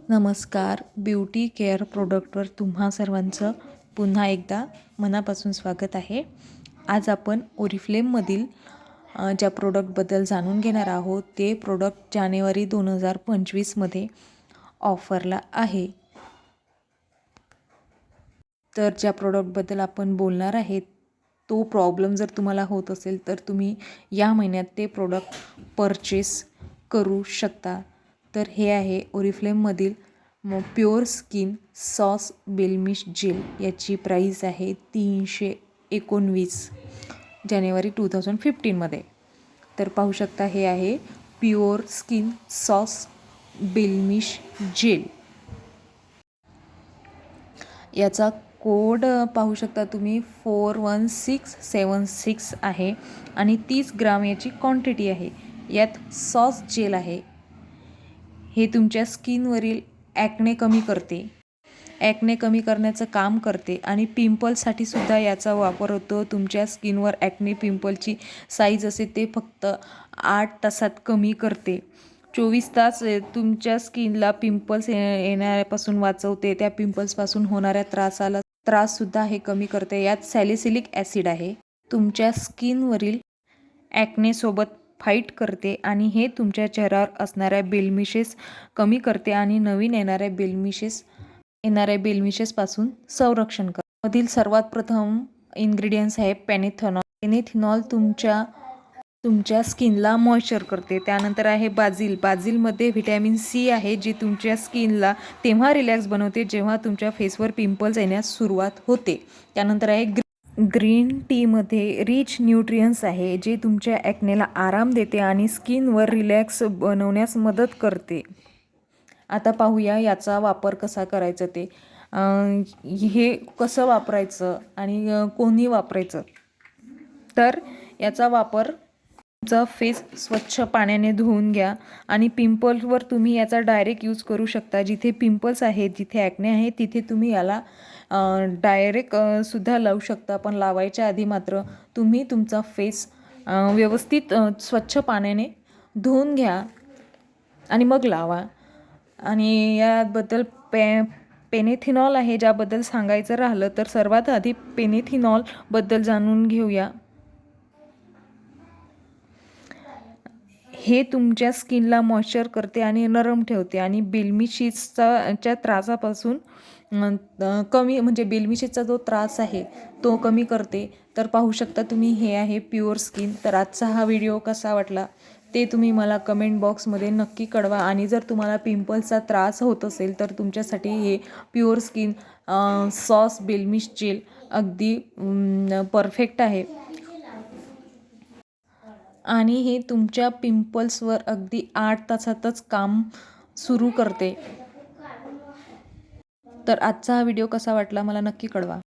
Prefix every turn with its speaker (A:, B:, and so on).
A: नमस्कार. Beauty care प्रोडक्टवर तुम्हा सर्वांचं पुन्हा एकदा मनापासून स्वागत आहे. आज आपण ओरिफ्लेममधील ज्या प्रोडक्टबद्दल जाणून घेणार आहोत ते प्रोडक्ट जानेवारी 2025मध्ये ऑफरला आहे. तर ज्या प्रोडक्टबद्दल आपण बोलणार आहेत तो प्रॉब्लेम जर तुम्हाला होत असेल तर तुम्ही या महिन्यात ते प्रोडक्ट परचेस करू शकता. तर हे आहे ओरिफ्लेममधील प्युअर स्किन सॉस बेलमिश जेल. याची प्राईस आहे 319 जानेवारी 2015मध्ये. तर पाहू शकता हे आहे प्युअर स्किन सॉस बेलमिश जेल. याचा कोड पाहू शकता तुम्ही 41676 आहे आणि 30 ग्राम याची क्वांटिटी आहे. यात सॉस जेल आहे. हे तुमच्या स्किनवरील ॲक्ने कमी करते, ॲक्ने कमी करण्याचं काम करते आणि पिंपलसाठी सुद्धा याचा वापर होतो. तुमच्या स्किनवर ॲक्ने पिंपलची साईज असे ते फक्त 8 तासात कमी करते. 24 तास तुमच्या स्किनला पिंपल्स येण्यापासून वाचवते. त्या पिंपल्सपासून होणाऱ्या त्राससुद्धा हे कमी करते. यात सॅलिसिलिक ॲसिड आहे. तुमच्या स्किनवरील ॲक्नेसोबत फाईट करते आणि हे तुमच्या चेहऱ्यावर असणाऱ्या बेलमिशेस कमी करते आणि नवीन येणाऱ्या बेलमिशेसपासून संरक्षण करते. मधील सर्वात प्रथम इन्ग्रेडियंट्स आहे पेनेथेनॉल. पेनेथेनॉल तुमच्या स्किनला मॉइश्चर करते. त्यानंतर आहे बाजिल. बाजिलमध्ये व्हिटॅमिन सी आहे जी तुमच्या स्किनला तेव्हा रिलॅक्स बनवते जेव्हा तुमच्या फेसवर पिंपल्स येण्यास सुरुवात होते. त्यानंतर आहे ग्रीन टीमध्ये रिच न्यूट्रियन्स आहे जे तुमच्या ॲक्नेला आराम देते आणि स्किनवर रिलॅक्स बनवण्यास मदत करते. आता पाहूया याचा वापर कसा करायचा ते. हे कसं वापरायचं आणि कोणी वापरायचं. तर याचा वापर तुमचा फेस स्वच्छ पाण्याने धुवून घ्या आणि पिंपल्सवर तुम्ही याचा डायरेक्ट यूज करू शकता. जिथे पिंपल्स आहेत, जिथे ॲक्ने आहे तिथे तुम्ही याला डायरेक्ट सुद्धा लावू शकता. पण लावायच्या आधी मात्र तुम्ही तुमचा फेस व्यवस्थित स्वच्छ पाण्याने धुवून घ्या आणि मग लावा. आणि याबद्दल पेनेथिनॉल आहे ज्याबद्दल सांगायचं राहिलं तर सर्वात आधी पेनेथिनॉलबद्दल जाणून घेऊया. हे तुमच्या स्किनला मॉइश्चर करते आणि नरम ठेवते आणि बेलमिशेसच्या त्रासापासून बेलमिशेसचा जो त्रास आहे तो कमी करते. तर पाहू शकता तुम्ही हे आहे प्युअर स्किन. तर आजचा हा व्हिडिओ कसा वाटला ते तुम्ही मला कमेंट बॉक्समध्ये नक्की कळवा. आणि जर तुम्हाला पिंपल्सचा त्रास होत असेल तर तुमच्यासाठी हे प्युअर स्किन सॉस बेलमिश जेल अगदी परफेक्ट आहे आणि हे तुमच्या पिंपल्सवर अगदी 8 तासातच काम सुरू करते. तर आजचा हा व्हिडिओ कसा वाटला मला नक्की कळवा.